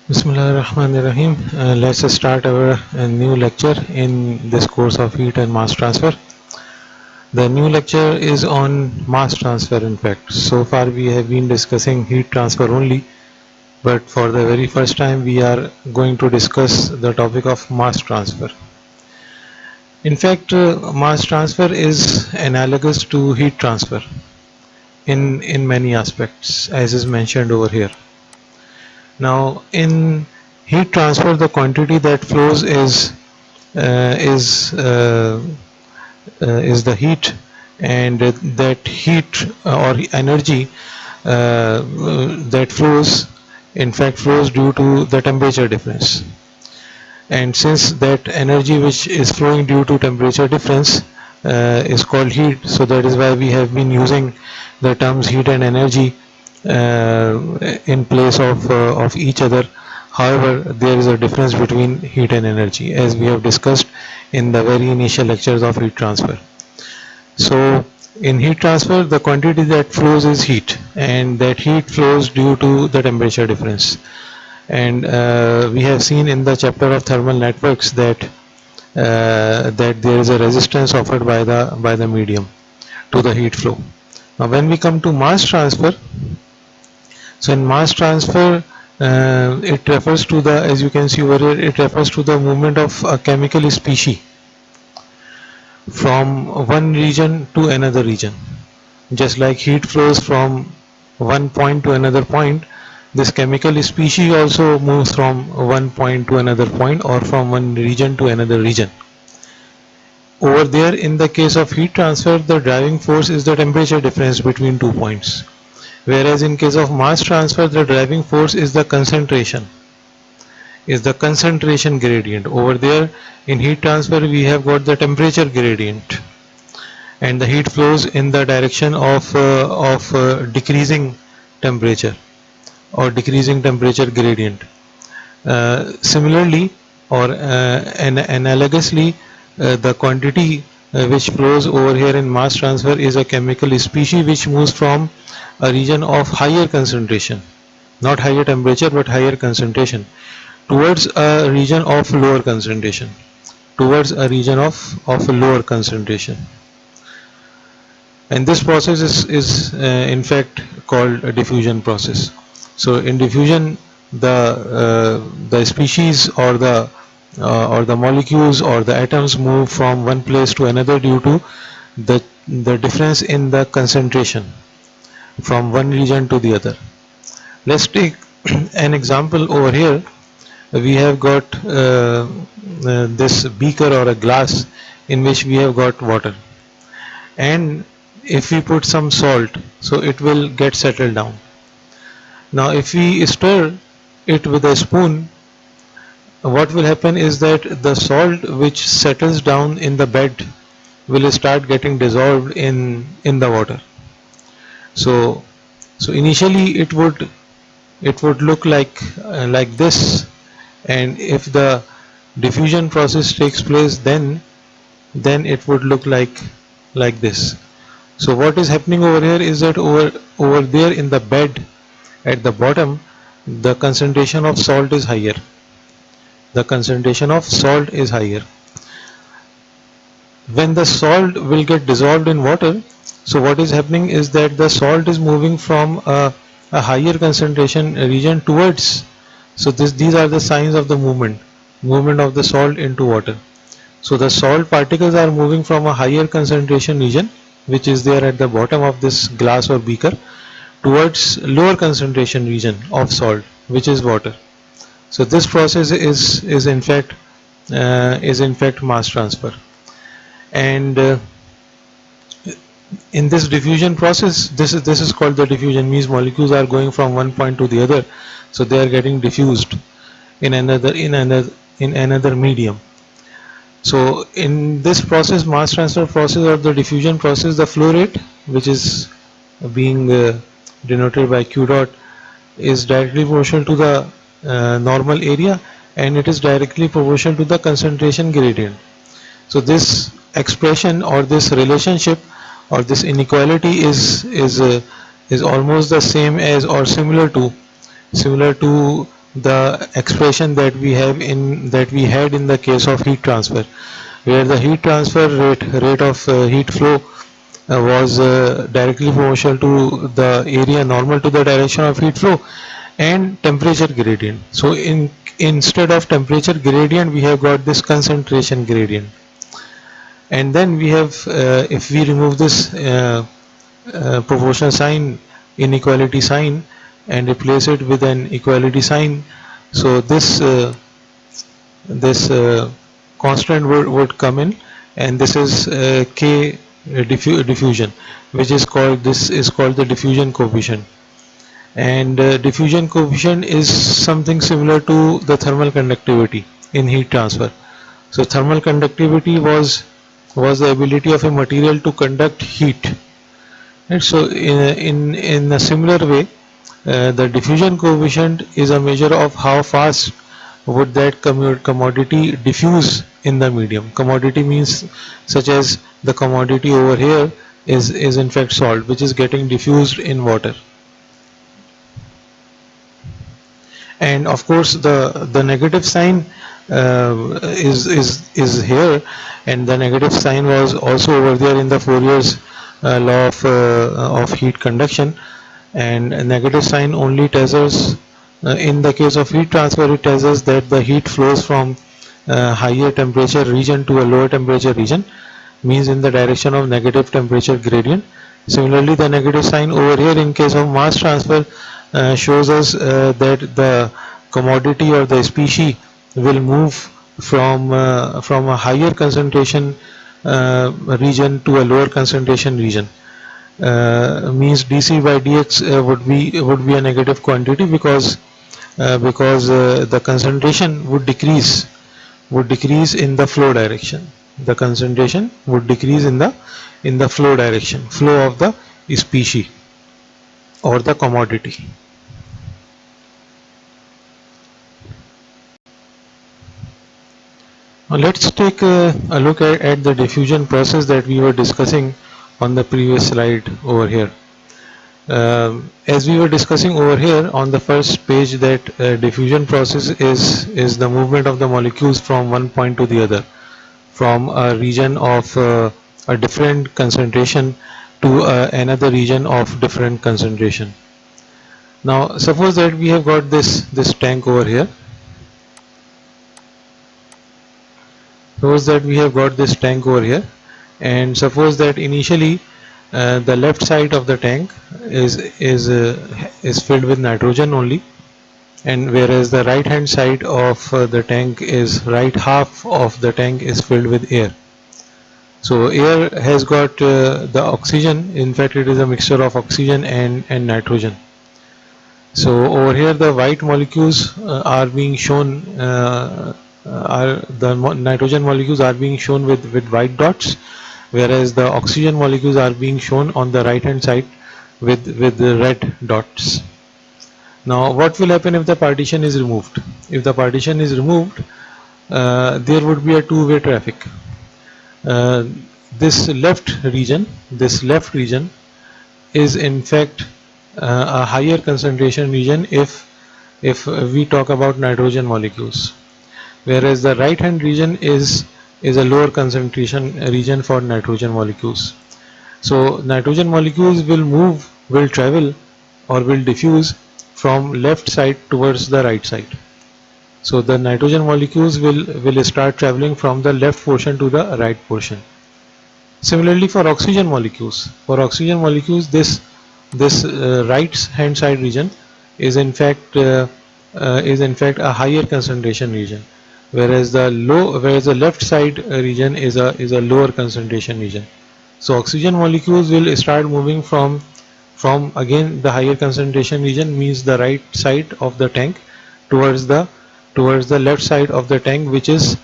Bismillahirrahmanirrahim. Let's start our new lecture in this course of heat and mass transfer. The new lecture is on mass transfer. In fact, so far we have been discussing heat transfer only, but for the very first time we are going to discuss the topic of mass transfer. In fact, mass transfer is analogous to heat transfer in many aspects, as is mentioned over here. Now, in heat transfer, the quantity that flows uh, is uh, is the heat, and that heat or energy that flows, in fact, flows due to the temperature difference. And since that energy which is flowing due to temperature difference is called heat, so that is why we have been using the terms heat and energy in place of each other. However, there is a difference between heat and energy, as we have discussed in the very initial lectures of heat transfer. So in heat transfer, the quantity that flows is heat, and that heat flows due to the temperature difference. And we have seen in the chapter of thermal networks that that there is a resistance offered by the medium to the heat flow. Now, when we come to mass transfer, so in mass transfer, it refers to the, as you can see over here, it refers to the movement of a chemical species from one region to another region. Just like heat flows from one point to another point, this chemical species also moves from one point to another point, or from one region to another region. Over there, in the case of heat transfer, the driving force is the temperature difference between 2 points. Whereas in case of mass transfer, the driving force is the concentration gradient. Over there in heat transfer, we have got the temperature gradient, and the heat flows in the direction of decreasing temperature or decreasing temperature gradient. Similarly, or analogously, the quantity which flows over here in mass transfer is a chemical species which moves from a region of higher concentration, not higher temperature but higher concentration, towards a region of lower concentration, lower concentration. And this process is in fact called a diffusion process. So in diffusion, the species or the molecules or the atoms move from one place to another due to the difference in the concentration from one region to the other. Let's take an example over here. We have got this beaker or a glass in which we have got water, and if we put some salt, so it will get settled down. Now if we stir it with a spoon, what will happen is that the salt which settles down in the bed will start getting dissolved in the water. So initially it would look like this, and if the diffusion process takes place, then it would look like this. So what is happening over here is that over there in the bed at the bottom, the concentration of salt is higher. When the salt will get dissolved in water, so what is happening is that the salt is moving from a higher concentration region towards, so these are the signs of the movement of the salt into water. So the salt particles are moving from a higher concentration region, which is there at the bottom of this glass or beaker, towards lower concentration region of salt, which is water. So this process is in fact mass transfer. And in this diffusion process, this is called the diffusion, means molecules are going from one point to the other, so they are getting diffused in another medium. So in this process, mass transfer process or the diffusion process, the flow rate, which is being denoted by Q dot, is directly proportional to the normal area, and it is directly proportional to the concentration gradient. So this expression or this relationship or this inequality is almost the same as or similar to the expression that we had in the case of heat transfer, where the heat transfer rate of heat flow was directly proportional to the area normal to the direction of heat flow and temperature gradient. So instead of temperature gradient, we have got this concentration gradient. And then we have, if we remove this proportional sign, inequality sign, and replace it with an equality sign, so this constant would come in, and this is K diffusion, which is called the diffusion coefficient. And diffusion coefficient is something similar to the thermal conductivity in heat transfer. So thermal conductivity was the ability of a material to conduct heat. Right? So in a similar way, the diffusion coefficient is a measure of how fast would that commodity diffuse in the medium. Commodity means such as the commodity over here is in fact salt, which is getting diffused in water. And of course the negative sign is here, and the negative sign was also over there in the Fourier's law of heat conduction. And a negative sign only tells us, in the case of heat transfer, it tells us that the heat flows from higher temperature region to a lower temperature region, means in the direction of negative temperature gradient. Similarly, the negative sign over here in case of mass transfer shows us that the commodity or the species will move from a higher concentration region to a lower concentration region. Means dC by dx would be a negative quantity, because the concentration would decrease in the flow direction. The concentration would decrease in the flow direction, flow of the species or the commodity. Now let's take a look at the diffusion process that we were discussing on the previous slide over here. As we were discussing over here on the first page, that diffusion process is the movement of the molecules from one point to the other, from a region of a different concentration to another region of different concentration. Now suppose that we have got this tank over here. Suppose that we have got this tank over here, and suppose that initially the left side of the tank is filled with nitrogen only, and whereas the right hand side of the tank right half of the tank is filled with air. So air has got the oxygen. In fact, it is a mixture of oxygen and nitrogen. So over here the white molecules are being shown, the nitrogen molecules are being shown with white dots, whereas the oxygen molecules are being shown on the right hand side with the red dots. Now what will happen if the partition is removed? If the partition is removed, there would be a two-way traffic. This left region is in fact a higher concentration region if we talk about nitrogen molecules, whereas the right hand region is a lower concentration region for nitrogen molecules. So nitrogen molecules will travel or will diffuse from left side towards the right side. So the nitrogen molecules will start traveling from the left portion to the right portion. Similarly for oxygen molecules, this right hand side region is in fact a higher concentration region, whereas the left side region is a lower concentration region. So oxygen molecules will start moving from again the higher concentration region, means the right side of the tank, towards the left side of the tank, which is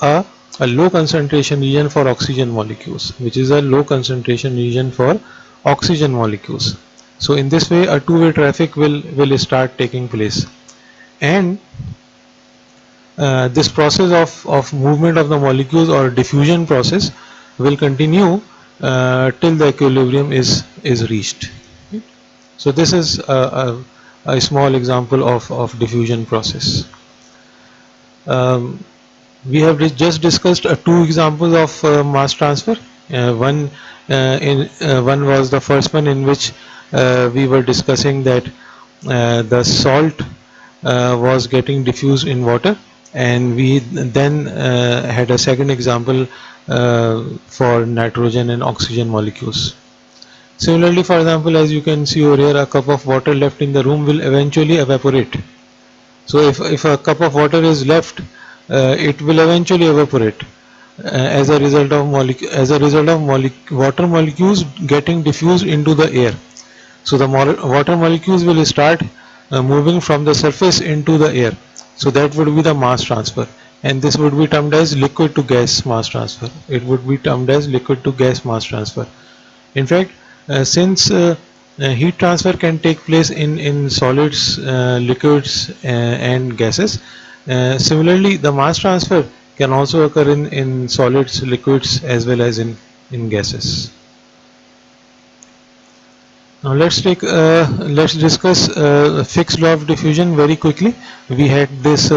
a low concentration region for oxygen molecules, So in this way a two-way traffic will start taking place, and this process of movement of the molecules or diffusion process will continue till the equilibrium is reached. So this is a a small example of diffusion process. Um, we have just discussed two examples of mass transfer. One was the first one, in which we were discussing that the salt was getting diffused in water, and we then had a second example for nitrogen and oxygen molecules. Similarly, for example, as you can see over here, a cup of water left in the room will eventually evaporate. So if a cup of water is left, it will eventually evaporate as a result of water molecules getting diffused into the air. So the water molecules will start moving from the surface into the air. So that would be the mass transfer, and this would be termed as liquid to gas mass transfer. It would be termed as liquid to gas mass transfer. In fact, since heat transfer can take place in solids, liquids, and gases, similarly the mass transfer can also occur in solids, liquids, as well as in gases. Now let's discuss Fick's law of diffusion very quickly. We had this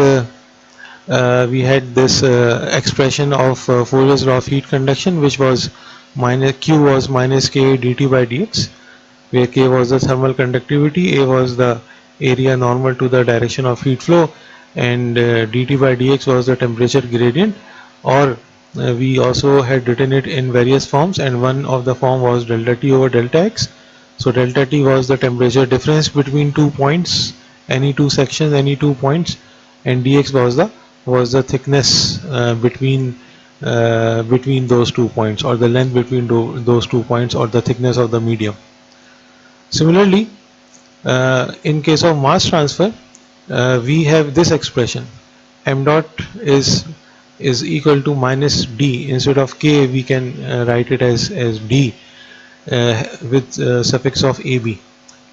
expression of Fourier's law of heat conduction, which was Q was minus K dt by dx, where K was the thermal conductivity, A was the area normal to the direction of heat flow, and dt by dx was the temperature gradient. Or we also had written it in various forms, and one of the form was delta T over delta x. So delta T was the temperature difference between 2 points, any two sections, any 2 points, and dx was the thickness between those 2 points, or the length between those 2 points, or the thickness of the medium. Similarly, in case of mass transfer, we have this expression: m dot is equal to minus d. Instead of k, we can write it as d with suffix of ab,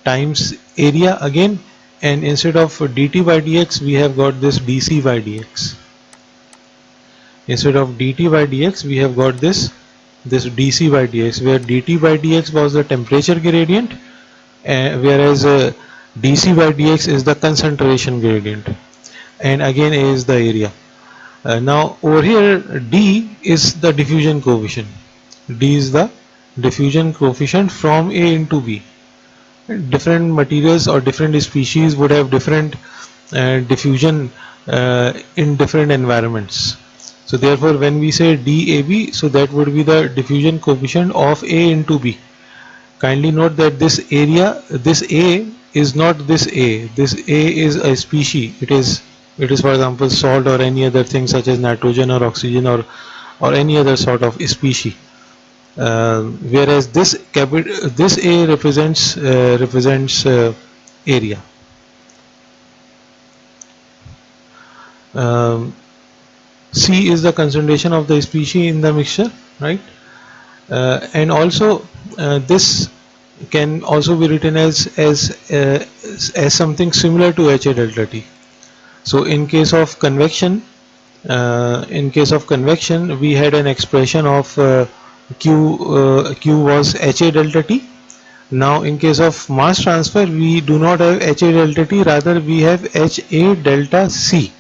times area again, and instead of dt by dx, we have got this dc by dx. Instead of dt by dx, we have got this dc by dx, where dt by dx was the temperature gradient, whereas dc by dx is the concentration gradient, and again A is the area. Now over here, d is the diffusion coefficient. D is the diffusion coefficient from A into B. Different materials or different species would have different diffusion in different environments. So therefore, when we say DAB, so that would be the diffusion coefficient of A into B. Kindly note that this area, this A is not this A. This A is a species. It is for example salt or any other thing such as nitrogen or oxygen or any other sort of species. Whereas this A represents area. C is the concentration of the species in the mixture, right? And also this can also be written as something similar to HA delta T. So in case of convection, we had an expression of Q was HA delta T. Now in case of mass transfer, we do not have HA delta T, rather we have HA delta C,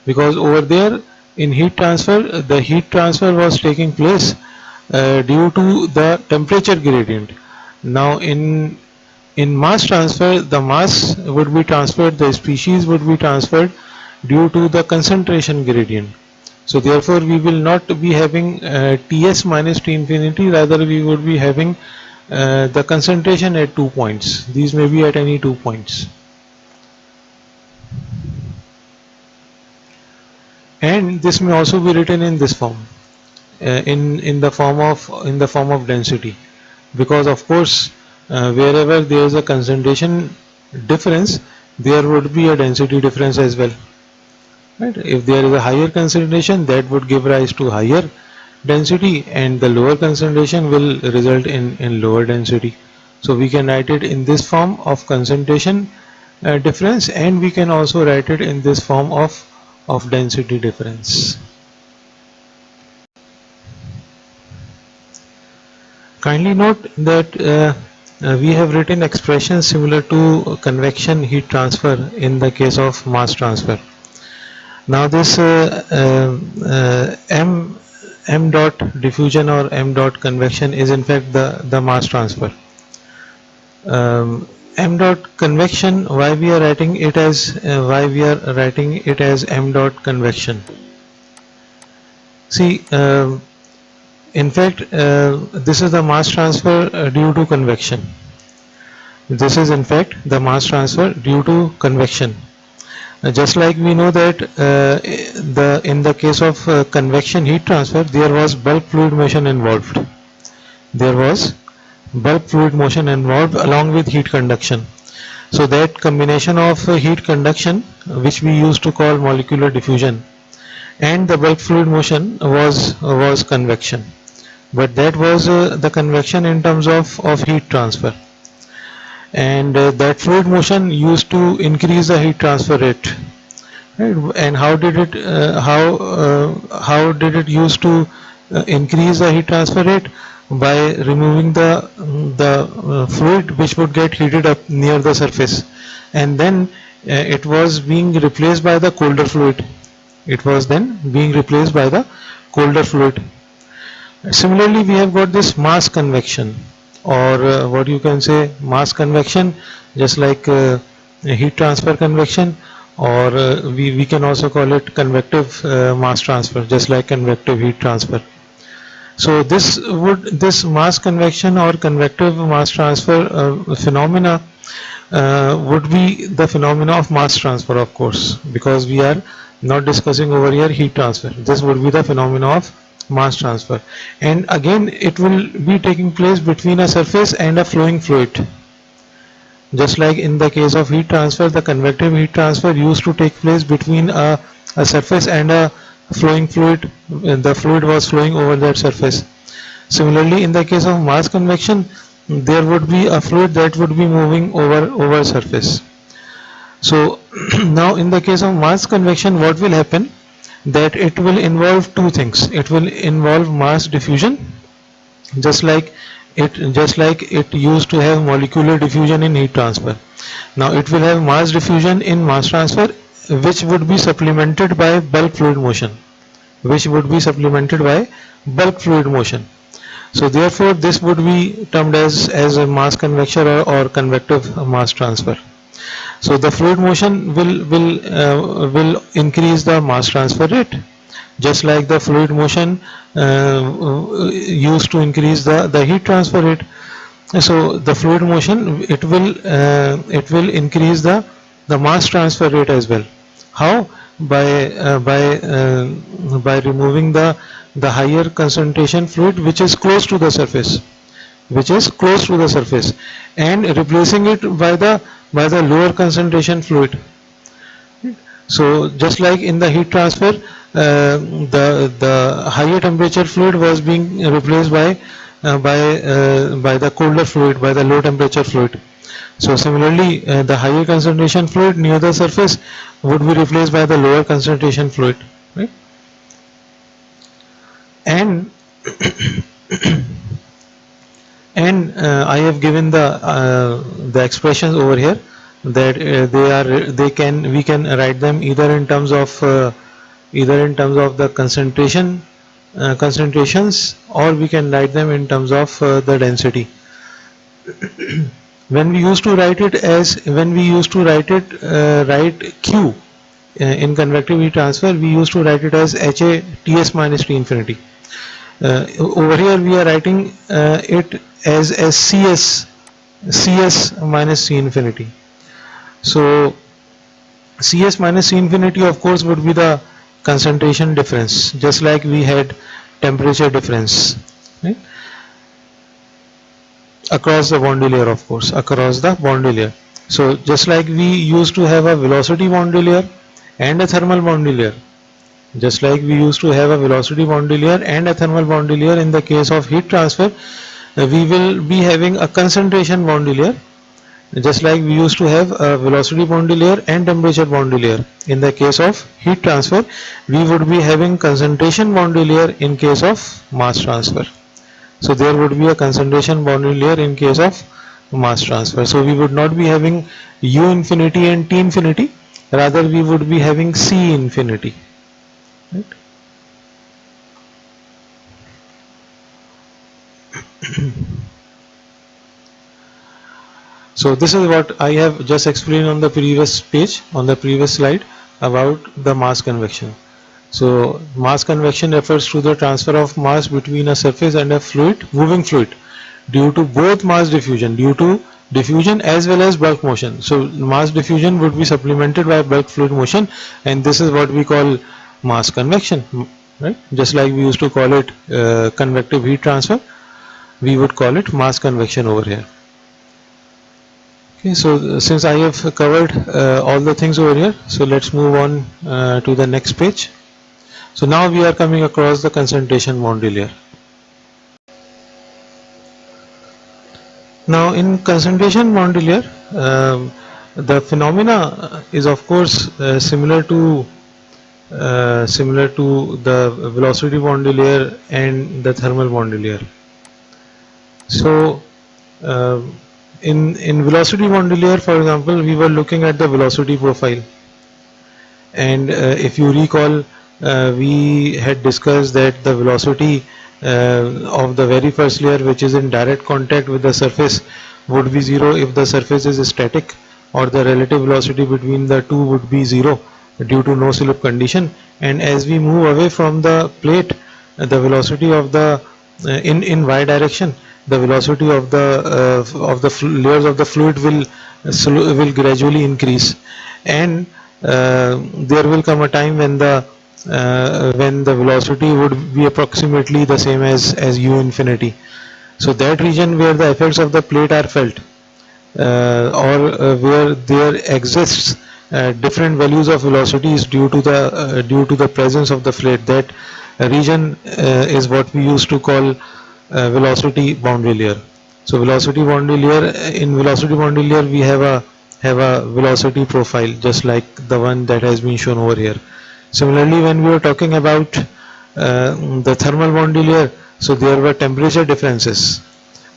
because over there in heat transfer, the heat transfer was taking place due to the temperature gradient. Now in mass transfer, the mass would be transferred, the species would be transferred due to the concentration gradient. So therefore we will not be having Ts minus T infinity, rather we would be having the concentration at 2 points. These may be at any 2 points. And this may also be written in this form, in the form of density, because of course wherever there is a concentration difference, there would be a density difference as well, right? If there is a higher concentration, that would give rise to higher density, and the lower concentration will result in lower density. So we can write it in this form of concentration difference, and we can also write it in this form of density difference. Kindly note that we have written expressions similar to convection heat transfer in the case of mass transfer. Now this m dot diffusion or m dot convection is in fact the mass transfer. M dot convection, why we are writing it as m dot convection. See, in fact, this is the mass transfer due to convection. This is in fact the mass transfer due to convection. Just like we know that in the case of convection heat transfer, there was bulk fluid motion involved. There was bulk fluid motion involved along with heat conduction. So that combination of heat conduction, which we used to call molecular diffusion, and the bulk fluid motion was convection. But that was the convection in terms of heat transfer. And that fluid motion used to increase the heat transfer rate, right? And how did it used to increase the heat transfer rate? By removing the fluid which would get heated up near the surface, and then it was being replaced by the colder fluid. It was then being replaced by the colder fluid. Similarly, we have got this mass convection, or what you can say mass convection, just like heat transfer convection, or we can also call it convective mass transfer, just like convective heat transfer. So this mass convection or convective mass transfer phenomena would be the phenomena of mass transfer, of course, because we are not discussing over here heat transfer. This would be the phenomena of mass transfer, and again it will be taking place between a surface and a flowing fluid. Just like in the case of heat transfer, the convective heat transfer used to take place between a surface and a flowing fluid. The fluid was flowing over that surface. Similarly, in the case of mass convection, there would be a fluid that would be moving over surface. So now in the case of mass convection, what will happen? That it will involve two things. It will involve mass diffusion, just like it used to have molecular diffusion in heat transfer. Now it will have mass diffusion in mass transfer, which would be supplemented by bulk fluid motion. So therefore this would be termed as a mass convection or convective mass transfer. So the fluid motion will increase the mass transfer rate, just like the fluid motion used to increase the heat transfer rate. So the fluid motion, it will increase the mass transfer rate as well. How? By removing the higher concentration fluid which is close to the surface, and replacing it by the lower concentration fluid. So just like in the heat transfer, the higher temperature fluid was being replaced by the colder fluid, by the low temperature fluid. So similarly, the higher concentration fluid near the surface would be replaced by the lower concentration fluid, right? And I have given the expressions over here, that we can write them either in terms of the concentrations, or we can write them in terms of the density. When we used to write it Q in convective heat transfer, we used to write it as HA Ts minus T infinity. Over here we are writing it as CS minus C infinity. So CS minus C infinity, of course, would be the concentration difference, just like we had temperature difference, right? Across the boundary layer, of course, So just like we used to have a velocity boundary layer and a thermal boundary layer, in the case of heat transfer, we will be having a concentration boundary layer, just like we used to have a velocity boundary layer and temperature boundary layer. In the case of heat transfer, we would be having concentration boundary layer in case of mass transfer. So there would be a concentration boundary layer in case of mass transfer. So we would not be having U infinity and T infinity, rather we would be having C infinity. Right? So this is what I have just explained on the previous page, on the previous slide, about the mass convection. So mass convection refers to the transfer of mass between a surface and a fluid, moving fluid, due to both mass diffusion, due to diffusion as well as bulk motion. So mass diffusion would be supplemented by bulk fluid motion, and this is what we call mass convection, right? Just like we used to call it convective heat transfer, we would call it mass convection over here. Okay, so since I have covered all the things over here, so let's move on to the next page. So now we are coming across the concentration boundary layer. Now in concentration boundary layer, the phenomena is of course similar to the velocity boundary layer and the thermal boundary layer. So in velocity boundary layer, for example, we were looking at the velocity profile, and if you recall, we had discussed that the velocity of the very first layer, which is in direct contact with the surface, would be 0 if the surface is static, or the relative velocity between the two would be 0 due to no slip condition. And as we move away from the plate, the velocity of the in y direction, the velocity of the layers of the fluid will gradually increase, and there will come a time when the velocity would be approximately the same as u infinity. So that region where the effects of the plate are felt, or where there exists different values of velocities due to the presence of the plate, that region is what we used to call velocity boundary layer. So velocity boundary layer, in velocity boundary layer we have a velocity profile, just like the one that has been shown over here. Similarly, when we were talking about the thermal boundary layer, so there were temperature differences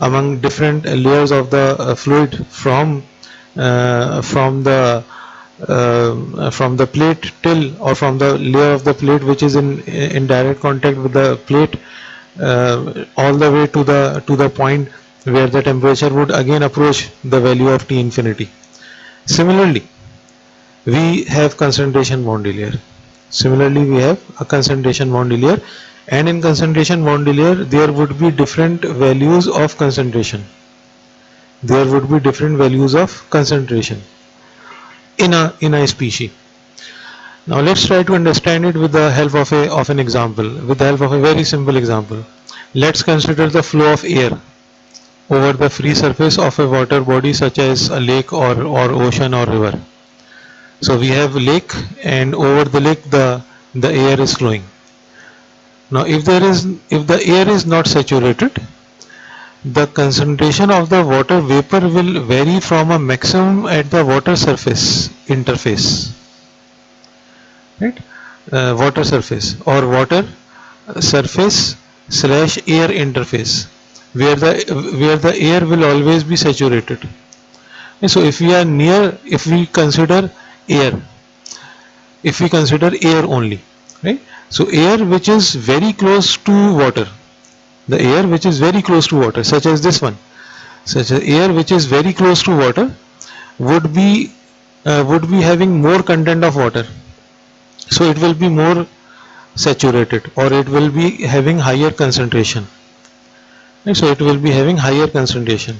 among different layers of the fluid from the plate till, or from the layer of the plate which is in direct contact with the plate, all the way to the point where the temperature would again approach the value of T infinity. Similarly, we have concentration boundary layer. Similarly, we have a concentration boundary layer, and in concentration boundary layer there would be different values of concentration. There would be different values of concentration in a species. Now let's try to understand it with the help of an example, with the help of a very simple example. Let's consider the flow of air over the free surface of a water body such as a lake or ocean or river. So we have lake, and over the lake the air is flowing. Now if the air is not saturated, the concentration of the water vapor will vary from a maximum at the water surface interface, right? Water surface or water surface / air interface, where the air will always be saturated. And so if we consider air, only, right? So air which is very close to water, the air which is very close to water, such as this one, such as air which is very close to water, would be having more content of water, so it will be more saturated, or it will be having higher concentration, right? So it will be having higher concentration.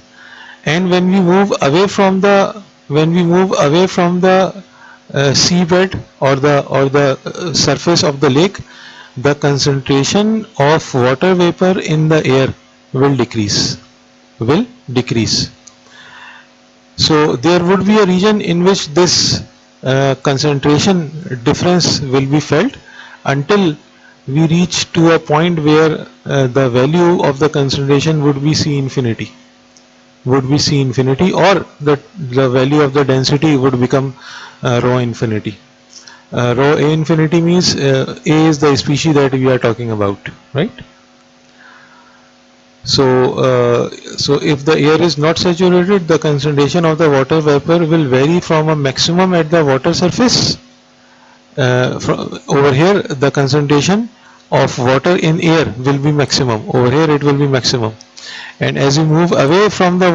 And when we move away from the seabed or the surface of the lake, the concentration of water vapor in the air will decrease. So there would be a region in which this concentration difference will be felt, until we reach to a point where the value of the concentration would be C infinity, or the value of the density would become rho infinity. Rho A infinity means A is the species that we are talking about, right? So if the air is not saturated, the concentration of the water vapor will vary from a maximum at the water surface. Over here, the concentration of water in air will be maximum. Over here, it will be maximum. And as you move away from the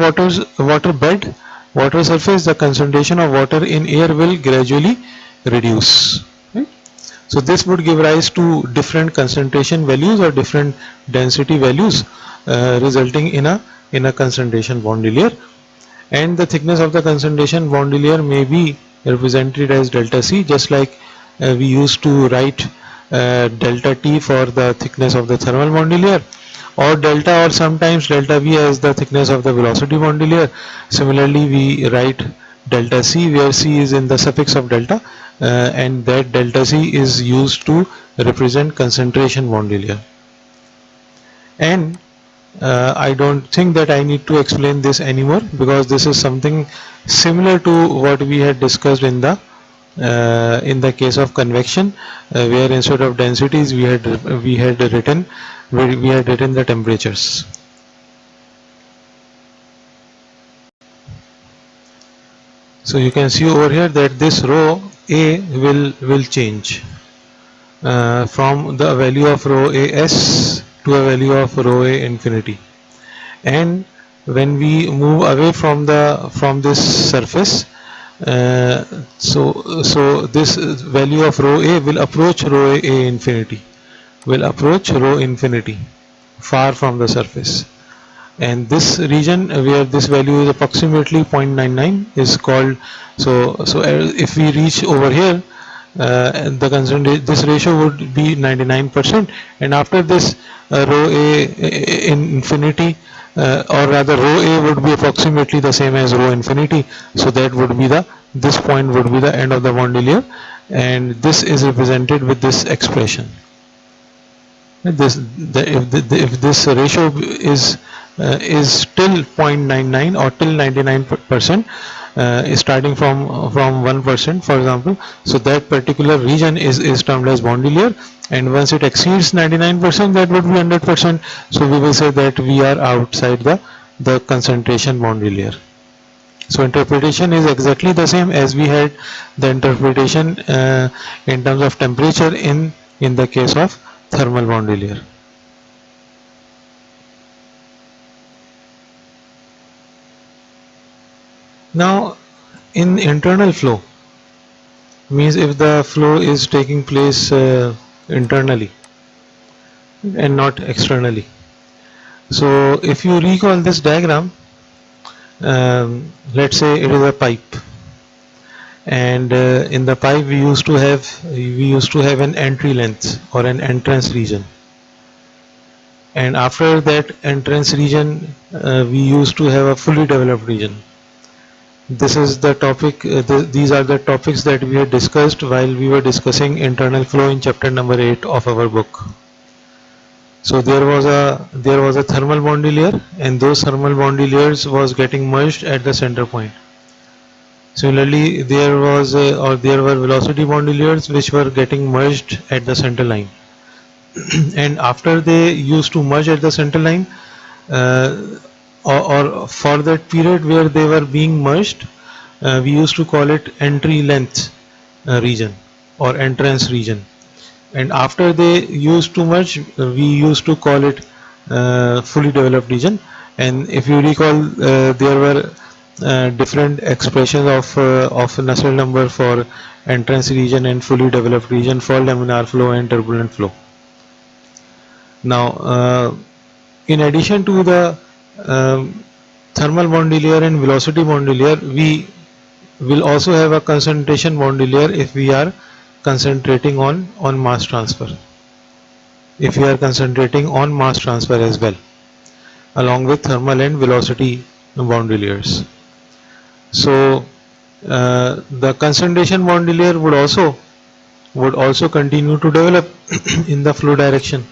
water surface, the concentration of water in air will gradually reduce. Right? So this would give rise to different concentration values or different density values, resulting in a concentration boundary layer. And the thickness of the concentration boundary layer may be represented as delta C, just like we used to write delta T for the thickness of the thermal boundary layer, or delta, or sometimes delta V as the thickness of the velocity boundary layer. Similarly, we write delta C, where C is in the suffix of delta, and that delta C is used to represent concentration boundary layer. And I don't think that I need to explain this anymore, because this is something similar to what we had discussed in the case of convection, where instead of densities we had written the temperatures. So you can see over here that this rho A will change from the value of rho AS to a value of rho A infinity. And when we move away from this surface, so this value of rho A will approach rho A infinity, far from the surface. And this region where this value is approximately 0.99 is called, so if we reach over here, this ratio would be 99%, and after this rho A infinity, or rather rho A would be approximately the same as rho infinity, so that would be this point would be the end of the boundary layer, and this is represented with this expression. If this ratio is till 0.99 or till 99%, starting from 1%, for example, so that particular region is termed as boundary layer, and once it exceeds 99%, that would be 100%. So we will say that we are outside the concentration boundary layer. So interpretation is exactly the same as we had the interpretation in terms of temperature in the case of thermal boundary layer. Now, in internal flow, means if the flow is taking place internally and not externally. So if you recall this diagram, let's say it is a pipe, and in the pipe we used to have an entry length or an entrance region, and after that entrance region we used to have a fully developed region. This is the topic, these are the topics that we had discussed while we were discussing internal flow in chapter number 8 of our book. So there was a thermal boundary layer, and those thermal boundary layers was getting merged at the center point. Similarly, there were velocity boundary layers which were getting merged at the center line. And after they used to merge at the center line, or for that period where they were being merged, we used to call it entry length region or entrance region. And after they used to merge, we used to call it fully developed region. And if you recall, there were different expressions of Nusselt number for entrance region and fully developed region for laminar flow and turbulent flow. Now, in addition to the thermal boundary layer and velocity boundary layer, we will also have a concentration boundary layer if we are concentrating on mass transfer. If we are concentrating on mass transfer as well, along with thermal and velocity boundary layers. So the concentration boundary layer would also continue to develop in the flow direction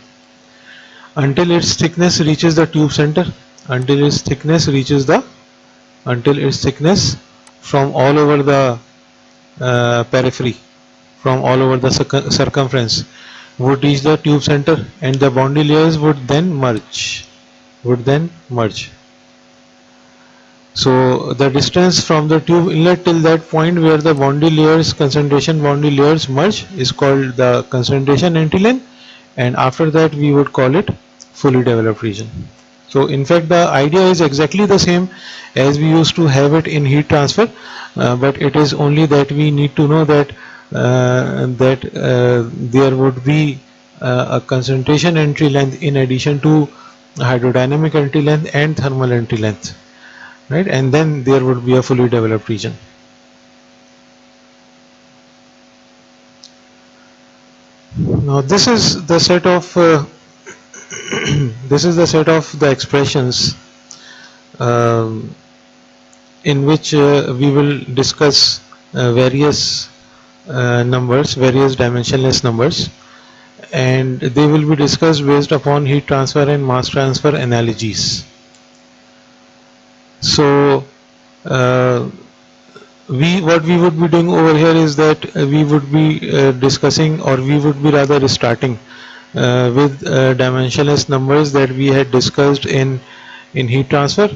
until its thickness reaches the tube center, until its thickness from all over the periphery, from all over the circumference, would reach the tube center, and the boundary layers would then merge. would then merge. So the distance from the tube inlet till that point where the boundary layers, concentration boundary layers merge, is called the concentration entry length, and after that we would call it fully developed region. So in fact the idea is exactly the same as we used to have it in heat transfer, but it is only that we need to know that there would be a concentration entry length in addition to hydrodynamic entry length and thermal entry length, right? And then there would be a fully developed region. Now this is the set of this is the set of the expressions in which we will discuss various numbers, various dimensionless numbers, and they will be discussed based upon heat transfer and mass transfer analogies. So what we would be doing over here is that we would be discussing, or we would be rather starting with dimensionless numbers that we had discussed in heat transfer,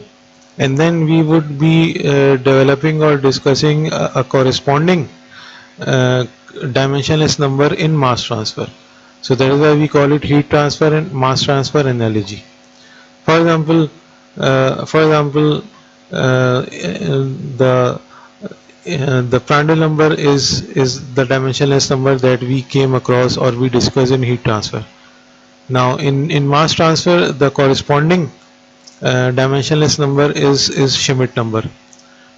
and then we would be developing or discussing a corresponding dimensionless number in mass transfer. So that is why we call it heat transfer and mass transfer analogy. For example, the Prandtl number is the dimensionless number that we came across or we discussed in heat transfer. Now in mass transfer, the corresponding dimensionless number is Schmidt number,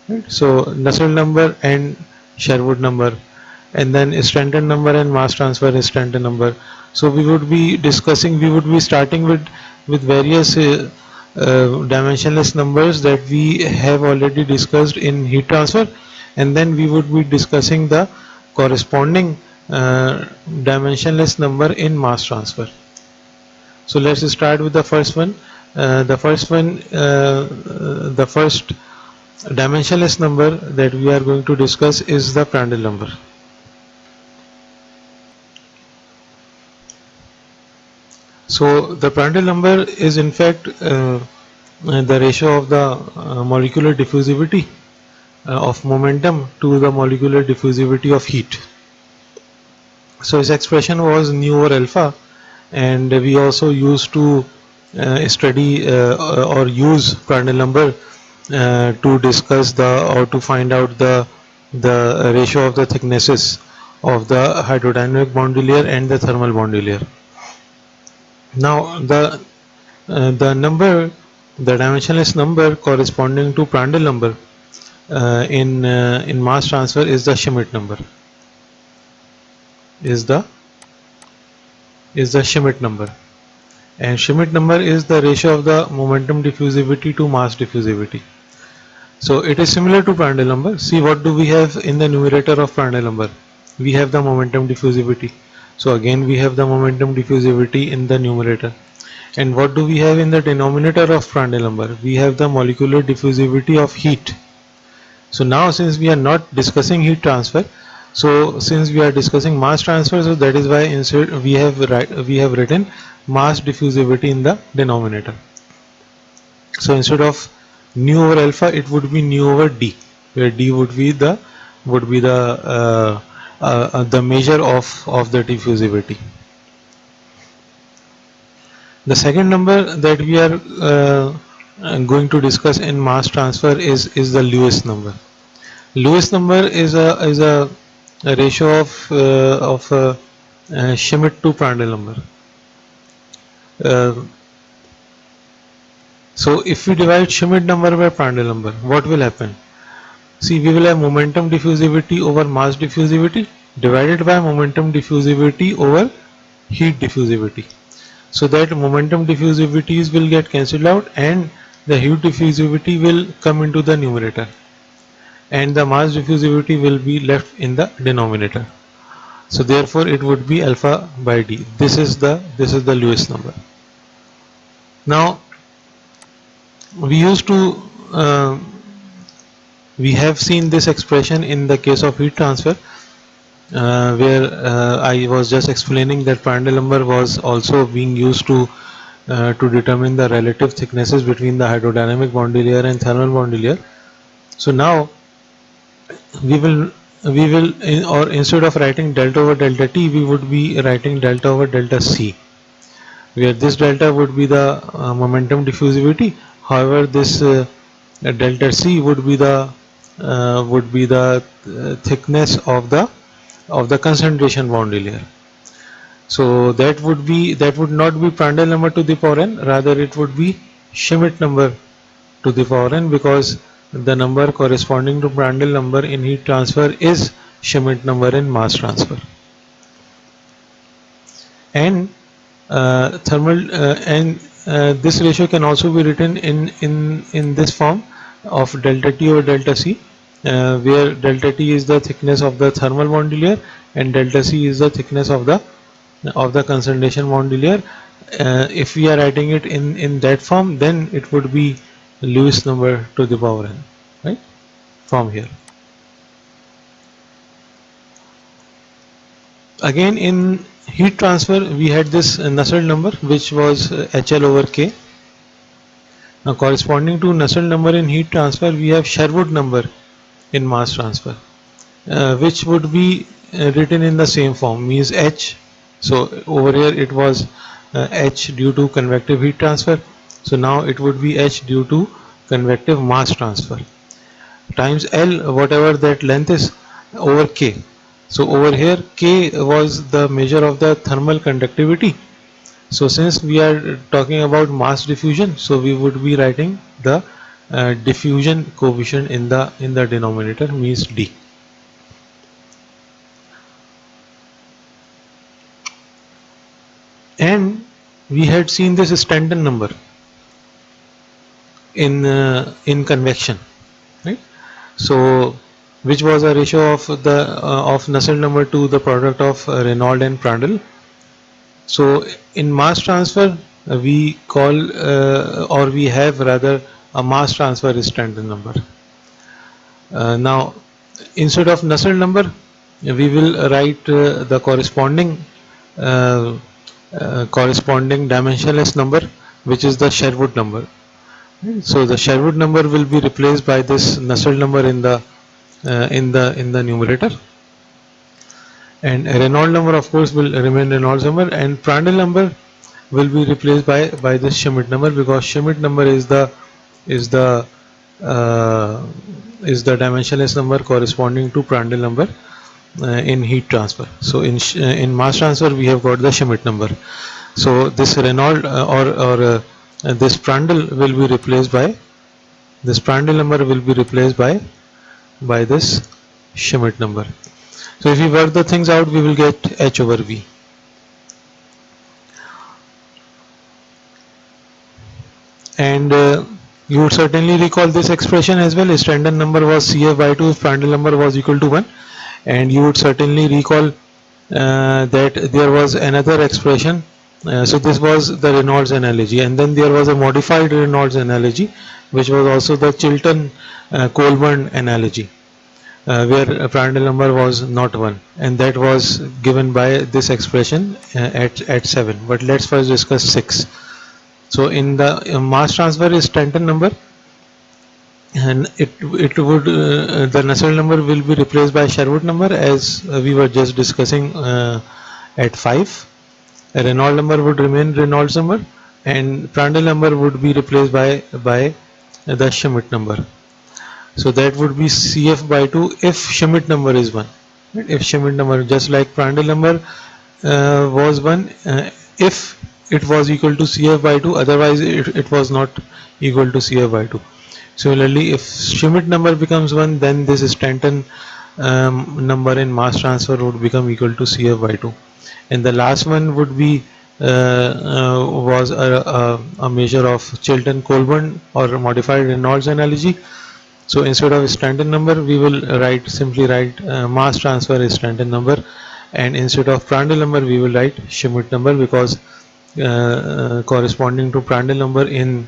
right? So Nusselt number and Sherwood number, and then Stanton number and mass transfer is Stanton number. So we would be discussing, we would be starting with various dimensionless numbers that we have already discussed in heat transfer, and then we would be discussing the corresponding dimensionless number in mass transfer. So let's start with the first one. The first dimensionless number that we are going to discuss is the Prandtl number. So the Prandtl number is in fact the ratio of the molecular diffusivity of momentum to the molecular diffusivity of heat. So its expression was nu over alpha, and we also used to study or use Prandtl number to discuss or to find out the ratio of the thicknesses of the hydrodynamic boundary layer and the thermal boundary layer. Now the dimensionless number corresponding to Prandtl number in mass transfer is the Schmidt number. Is the Schmidt number, and Schmidt number is the ratio of the momentum diffusivity to mass diffusivity. So it is similar to Prandtl number. See, what do we have in the numerator of Prandtl number? We have the momentum diffusivity. So again we have the momentum diffusivity in the numerator. And what do we have in the denominator of Prandtl number? We have the molecular diffusivity of heat. So now since we are not discussing heat transfer, so since we are discussing mass transfer, so that is why we have written mass diffusivity in the denominator. So instead of nu over alpha, it would be nu over d, where d would be the measure of the diffusivity. The second number that we are going to discuss in mass transfer is the Lewis number. Lewis number is a ratio of Schmidt to Prandtl number. So if we divide Schmidt number by Prandtl number, what will happen? See, we will have momentum diffusivity over mass diffusivity divided by momentum diffusivity over heat diffusivity. So that momentum diffusivities will get cancelled out and the heat diffusivity will come into the numerator, and the mass diffusivity will be left in the denominator. So therefore it would be alpha by d. This is the Lewis number. Now we have seen this expression in the case of heat transfer, where I was just explaining that Prandtl number was also being used to to determine the relative thicknesses between the hydrodynamic boundary layer and thermal boundary layer. So now we will or instead of writing delta over delta T, we would be writing delta over delta C, where this delta would be the momentum diffusivity. However, this delta C would be the thickness of the concentration boundary layer. So that would not be Prandtl number to the power n, rather it would be Schmidt number to the power n, because the number corresponding to Prandtl number in heat transfer is Schmidt number in mass transfer. And this ratio can also be written in this form of delta T over delta C, where delta T is the thickness of the thermal boundary layer and delta C is the thickness of the concentration boundary layer. If we are writing it in that form, then it would be Lewis number to the power n, right, from here. Again, in heat transfer we had this Nusselt number, which was HL over K. Now corresponding to Nusselt number in heat transfer, we have Sherwood number in mass transfer, which would be written in the same form, means H. So over here it was H due to convective heat transfer, so now it would be H due to convective mass transfer, times L, whatever that length is, over K. So over here K was the measure of the thermal conductivity. So since we are talking about mass diffusion, so we would be writing the diffusion coefficient in the denominator, means D. And we had seen this Stanton number in convection, right? So which was a ratio of the of Nusselt number to the product of Reynolds and Prandtl. So in mass transfer we call or we have rather a mass transfer Stanton number. Now instead of Nusselt number we will write the corresponding dimensionless number, which is the Sherwood number. So the Sherwood number will be replaced by this Nusselt number in the numerator, and Reynolds number of course will remain Reynolds number, and Prandtl number will be replaced by this Schmidt number, because Schmidt number is the dimensionless number corresponding to Prandtl number in heat transfer. So in mass transfer we have got the Schmidt number. So this Reynolds or this Prandtl will be replaced by this Prandtl number will be replaced by this Schmidt number. So if we work the things out, we will get H over V. And you would certainly recall this expression as well. Stanton number was CF by 2 if Prandtl number was equal to 1, and you would certainly recall that there was another expression. So this was the Reynolds analogy, and then there was a modified Reynolds analogy, which was also the Chilton-Colburn analogy, where Prandtl number was not 1, and that was given by this expression at 7. But let's first discuss 6. So in the mass transfer is Stanton number, and it would the Nusselt number will be replaced by Sherwood number, as we were just discussing at 5. A Reynolds number would remain Reynolds number, and Prandtl number would be replaced by the Schmidt number. So that would be CF by 2 if Schmidt number is 1. If Schmidt number, just like Prandtl number was 1, if it was equal to CF by 2, otherwise it was not equal to CF by 2. Similarly, if Schmidt number becomes 1, then this Stanton number in mass transfer would become equal to CF by 2. And the last one would be was a measure of Chilton-Colburn or modified Reynolds analogy. So instead of Stanton number, we will simply write mass transfer is Stanton number, and instead of Prandtl number we will write Schmidt number, because corresponding to Prandtl number in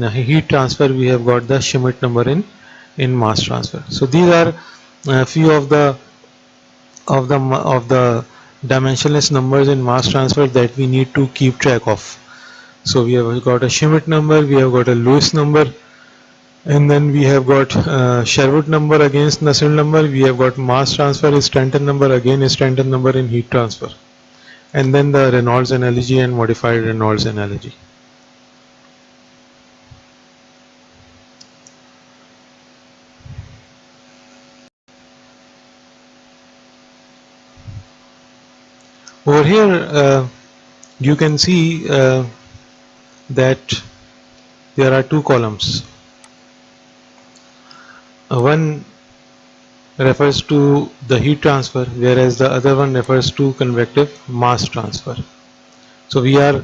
heat transfer we have got the Schmidt number in mass transfer. So these are a few of the dimensionless numbers in mass transfer that we need to keep track of. So we have got a Schmidt number, we have got a Lewis number, and then we have got Sherwood number against Nusselt number. We have got mass transfer is Stanton number, again is Stanton number in heat transfer, and then the Reynolds analogy and modified Reynolds analogy. Over here you can see that there are two columns. One refers to the heat transfer, whereas the other one refers to convective mass transfer. So we are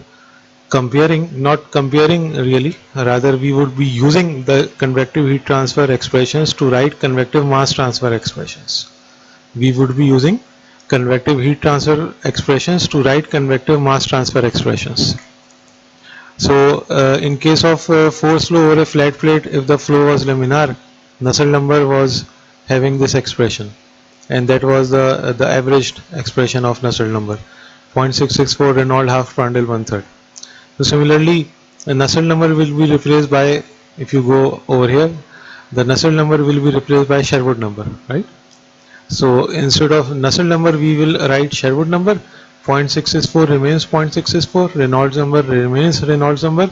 not comparing really, rather we would be using the convective heat transfer expressions to write convective mass transfer expressions. We would be using convective heat transfer expressions to write convective mass transfer expressions. So in case of force flow over a flat plate, if the flow was laminar, Nusselt number was having this expression, and that was the averaged expression of Nusselt number, 0.664 Reynolds half Prandtl 1/3. So similarly, a Nusselt number will be replaced by, if you go over here, the Nusselt number will be replaced by Sherwood number, right? So instead of Nusselt number, we will write Sherwood number. 0.664 remains 0.664. Reynolds number remains Reynolds number.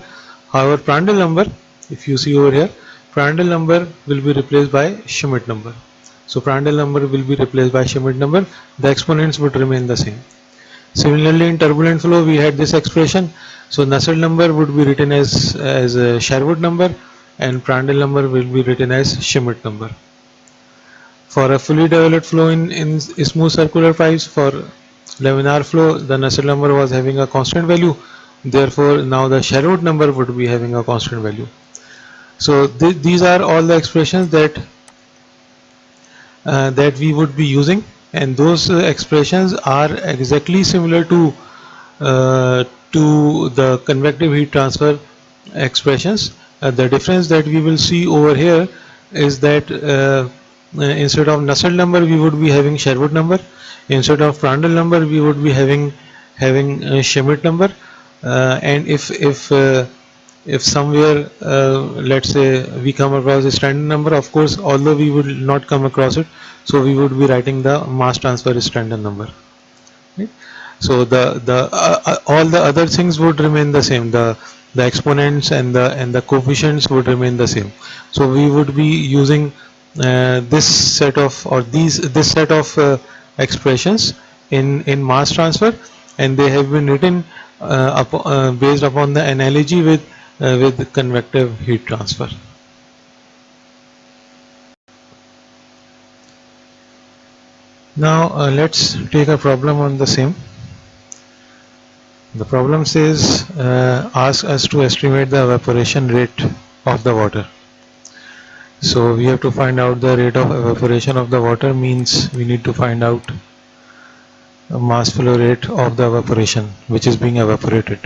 However, Prandtl number, if you see over here, Prandtl number will be replaced by Schmidt number. So Prandtl number will be replaced by Schmidt number. The exponents would remain the same. Similarly, in turbulent flow, we had this expression. So Nusselt number would be written as a Sherwood number, and Prandtl number will be written as Schmidt number. For a fully developed flow in smooth circular pipes, for laminar flow, the Nusselt number was having a constant value. Therefore, now the Sherwood number would be having a constant value. So these are all the expressions that we would be using, and those expressions are exactly similar to the convective heat transfer expressions. The difference that we will see over here is that instead of Nusselt number, we would be having Sherwood number. Instead of Prandtl number, we would be having Schmidt number. And if somewhere let's say we come across a Stanton number, of course, although we would not come across it, so we would be writing the mass transfer Stanton number. Right? So all the other things would remain the same. The exponents and the coefficients would remain the same. So we would be using this set of expressions in mass transfer, and they have been written based upon the analogy with convective heat transfer. Now let's take a problem on the same. The problem says ask us to estimate the evaporation rate of the water. So we have to find out the rate of evaporation of the water, means we need to find out a mass flow rate of the evaporation which is being evaporated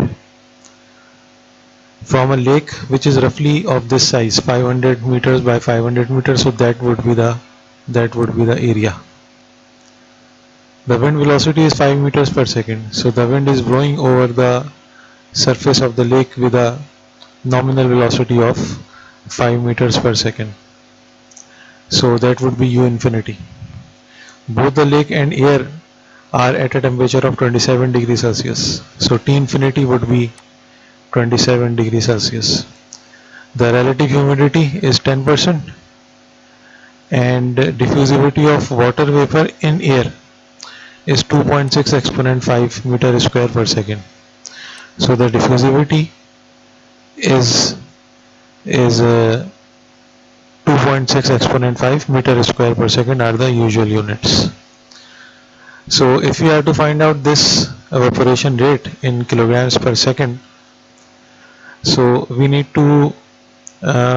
from a lake which is roughly of this size, 500 meters by 500 meters. So that would be the area. The wind velocity is 5 meters per second. So the wind is blowing over the surface of the lake with a nominal velocity of 5 meters per second. So that would be U infinity. Both the lake and air are at a temperature of 27 degrees Celsius. So T infinity would be 27 degrees Celsius. The relative humidity is 10%, and diffusivity of water vapor in air is 2.6 exponent 5 meter square per second. So the diffusivity is 2.6 exponent 5 meter square per second are the usual units. So if we are to find out this evaporation rate in kilograms per second, so we need to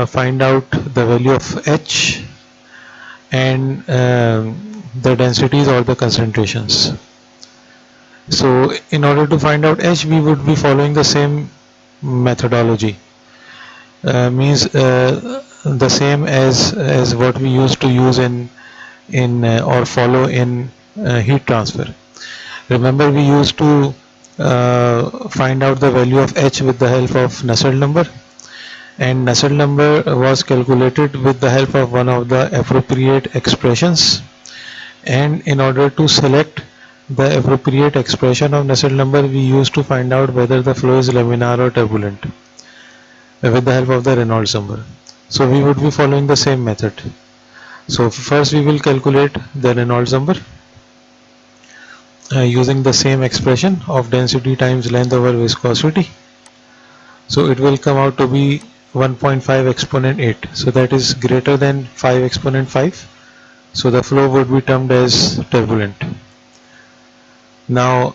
find out the value of H and the densities or the concentrations. So in order to find out H, we would be following the same methodology, means the same as what we used to use in or follow in heat transfer. Remember, we used to find out the value of H with the help of Nusselt number, and Nusselt number was calculated with the help of one of the appropriate expressions. And in order to select the appropriate expression of Nusselt number, we used to find out whether the flow is laminar or turbulent with the help of the Reynolds number. So we would be following the same method. So first we will calculate the Reynolds number using the same expression of density times length over viscosity. So it will come out to be 1.5 exponent 8. So that is greater than 5 exponent 5. So the flow would be termed as turbulent. Now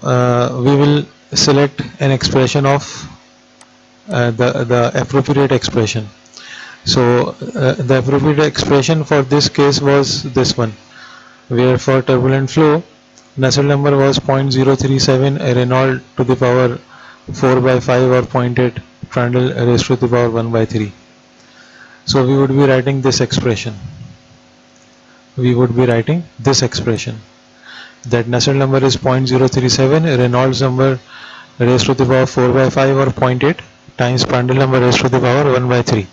we will select an expression of the appropriate expression. So the appropriate expression for this case was this one, where for turbulent flow Nusselt number was 0.037 Reynolds to the power 4 by 5 or 0.8 Prandtl raised to the power 1 by 3. So we would be writing this expression. That Nusselt number is 0.037, Reynolds number raised to the power 4 by 5 or 0.8 times Prandtl number raised to the power 1 by 3.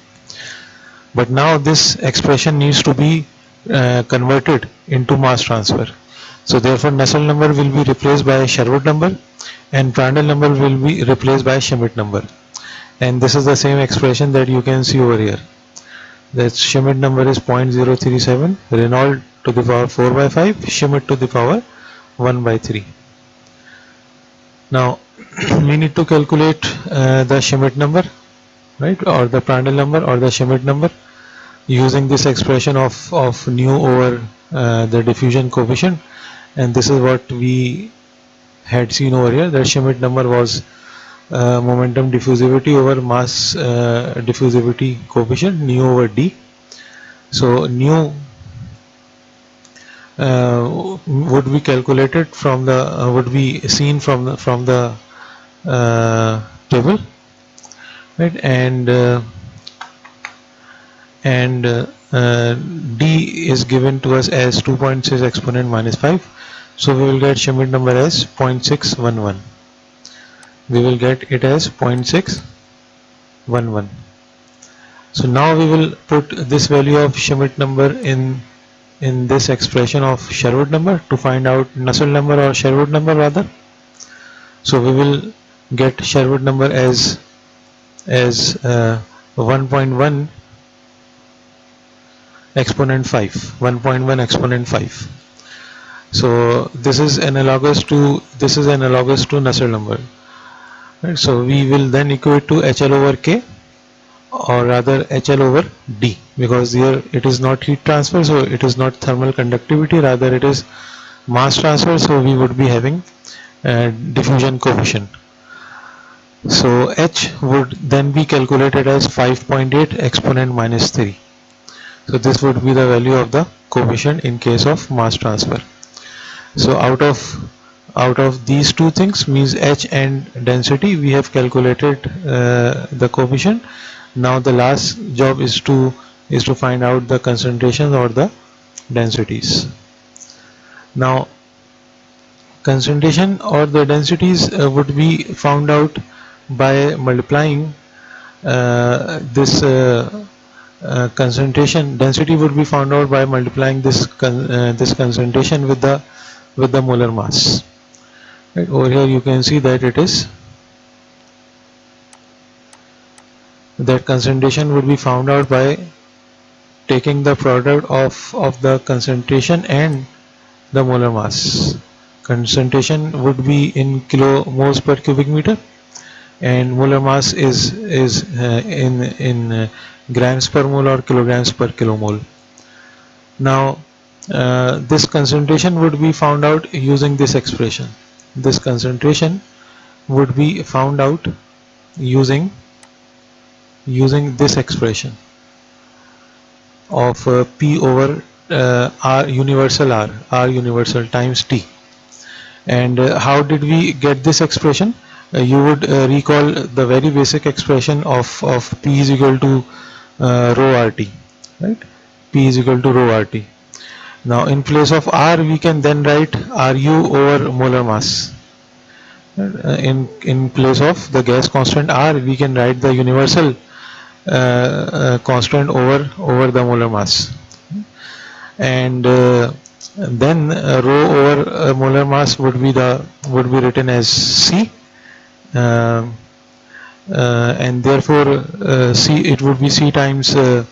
But now this expression needs to be converted into mass transfer. So therefore Nusselt number will be replaced by Sherwood number and Prandtl number will be replaced by Schmidt number. And this is the same expression that you can see over here. That Schmidt number is 0.037, Reynolds to the power 4 by 5, Schmidt to the power 1 by 3. Now we need to calculate the Schmidt number, right, or the Prandtl number or the Schmidt number using this expression of nu over the diffusion coefficient. And this is what we had seen over here, that Schmidt number was momentum diffusivity over mass diffusivity coefficient, nu over d. So nu would be calculated from the would be seen from the table, right, and d is given to us as 2.6 exponent minus 5. So we will get Schmidt number as 0.611. We will get it as 0.611. So now we will put this value of Schmidt number in this expression of Sherwood number to find out Nusselt number or Sherwood number rather. So we will get Sherwood number as 1.1 exponent 5, 1.1 exponent 5. So this is analogous to Nusselt number, right? So we will then equate to HL over K, or rather HL over D, because here it is not heat transfer, so it is not thermal conductivity, rather it is mass transfer, so we would be having diffusion coefficient. So H would then be calculated as 5.8 exponent minus 3. So this would be the value of the coefficient in case of mass transfer. So out of these two things, means H and density, we have calculated the coefficient. Now the last job is to find out the concentrations or the densities. Now concentration or the densities would be found out by multiplying this concentration. Density would be found out by multiplying this concentration with the molar mass. Right, over here you can see that it is that concentration would be found out by taking the product of the concentration and the molar mass. Concentration would be in kilomoles per cubic meter and molar mass is in grams per mole or kilograms per kilomole. Now this concentration would be found out using this expression. This concentration would be found out using this expression of P over R universal times T. And how did we get this expression? You would recall the very basic expression of P is equal to rho RT, right? P is equal to rho RT. Now in place of R we can then write RU over molar mass, In place of the gas constant R, we can write the universal constant over the molar mass, and then rho over molar mass would be written as C, uh, and therefore C, it would be C times Ru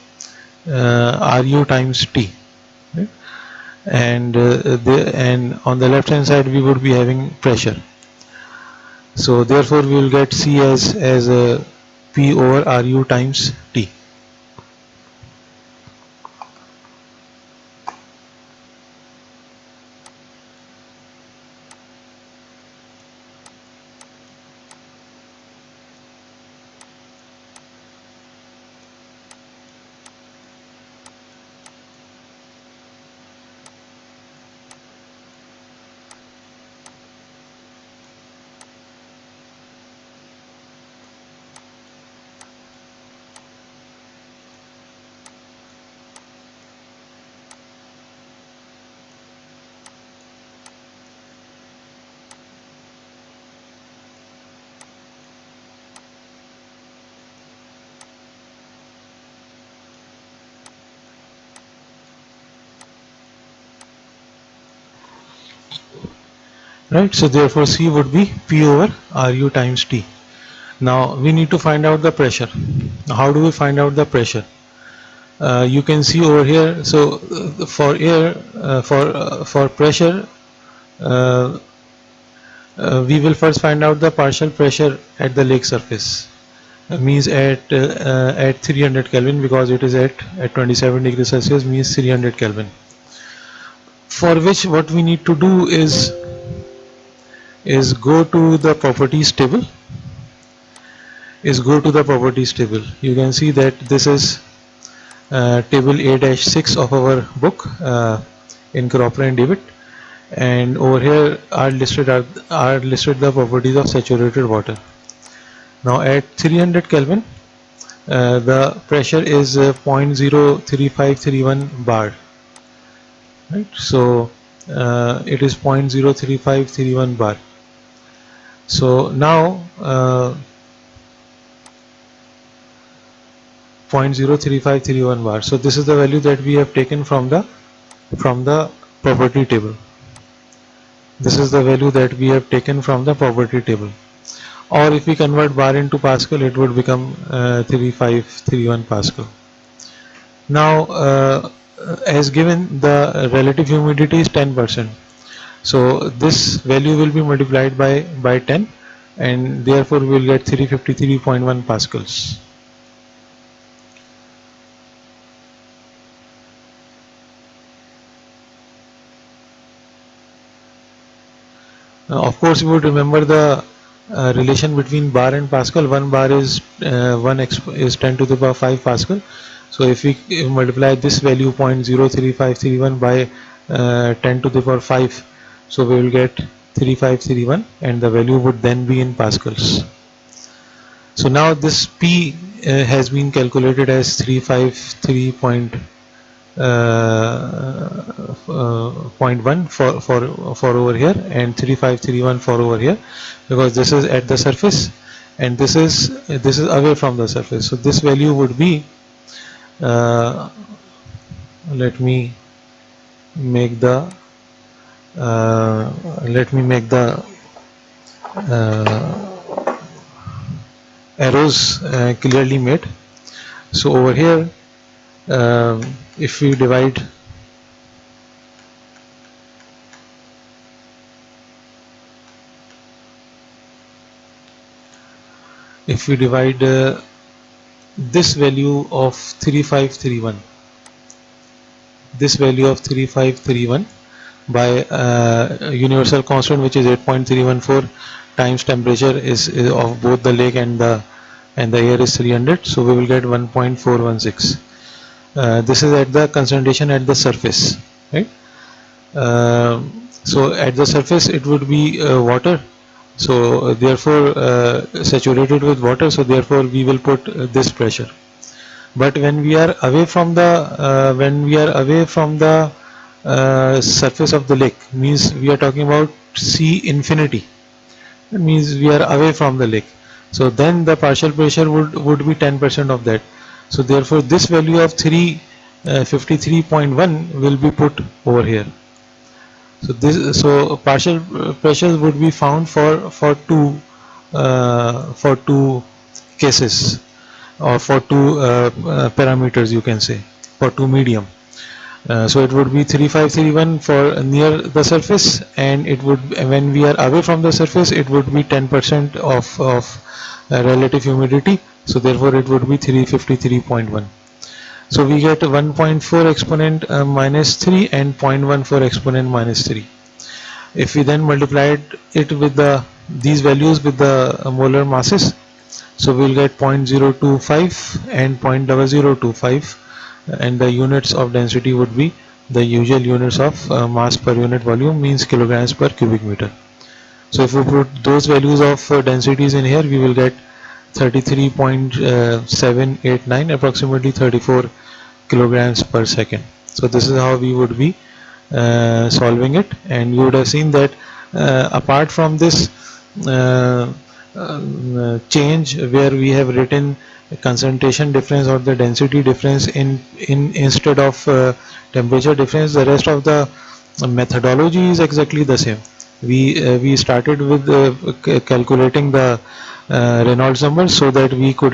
times T, right? And and on the left hand side we would be having pressure. So therefore we will get C as P over Ru times T. Right, so therefore C would be P over Ru times T. Now we need to find out the pressure. How do we find out the pressure? You can see over here. So for air, for pressure, we will first find out the partial pressure at the lake surface. Means at 300 Kelvin, because it is at 27 degrees Celsius, means 300 Kelvin. For which what we need to do is go to the properties table. You can see that this is table A-6 of our book in Cropper and David, and over here are listed the properties of saturated water. Now at 300 Kelvin, the pressure is 0.03531 bar, right? So it is 0.03531 bar. So now 0.03531 bar. So this is the value that we have taken from the property table. Or if we convert bar into Pascal, it would become 3531 Pascal. Now as given, the relative humidity is 10%. So this value will be multiplied by 10, and therefore we will get 353.1 pascals. Of course, you would remember the relation between bar and Pascal. One bar is 10 to the power 5 Pascal. So if we multiply this value 0.03531 by 10 to the power 5, so we will get 3531, and the value would then be in pascals. So now this P has been calculated as 353.1 for over here, and 3531 for over here, because this is at the surface and this is away from the surface. So this value would be let me make the arrows clearly made. So over here, if we divide this value of 3531 by universal constant, which is 8.314 times temperature is of both the lake and the air is 300, so we will get 1.416. This is at the concentration at the surface, right? So at the surface it would be water, so therefore saturated with water, so therefore we will put this pressure. But when we are away from the surface of the lake, means we are talking about C infinity, It means we are away from the lake. So then the partial pressure would be 10% of that. So therefore this value of 353.1 will be put over here. So partial pressures would be found for two cases, or for two parameters, you can say, for two medium. So it would be 3531 for near the surface, and it would, when we are away from the surface, it would be 10% of relative humidity. So therefore it would be 353.1. So we get 1.4 exponent minus 3 and 0.14 exponent minus 3. If we then multiplied it with these values with the molar masses, so we'll get 0.025 and 0.0025, and the units of density would be the usual units of mass per unit volume, means kilograms per cubic meter. So if we put those values of densities in here, we will get 33.789, approximately 34 kilograms per second. So this is how we would be solving it, and you would have seen that apart from this change where we have written concentration difference or the density difference in instead of temperature difference, the rest of the methodology is exactly the same. We started with calculating the Reynolds number, so that we could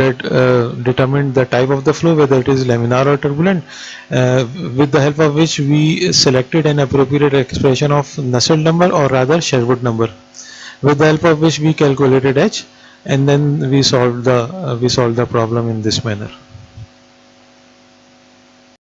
determine the type of the flow, whether it is laminar or turbulent, with the help of which we selected an appropriate expression of Nusselt number, or rather Sherwood number, with the help of which we calculated H, and then we solved the problem in this manner.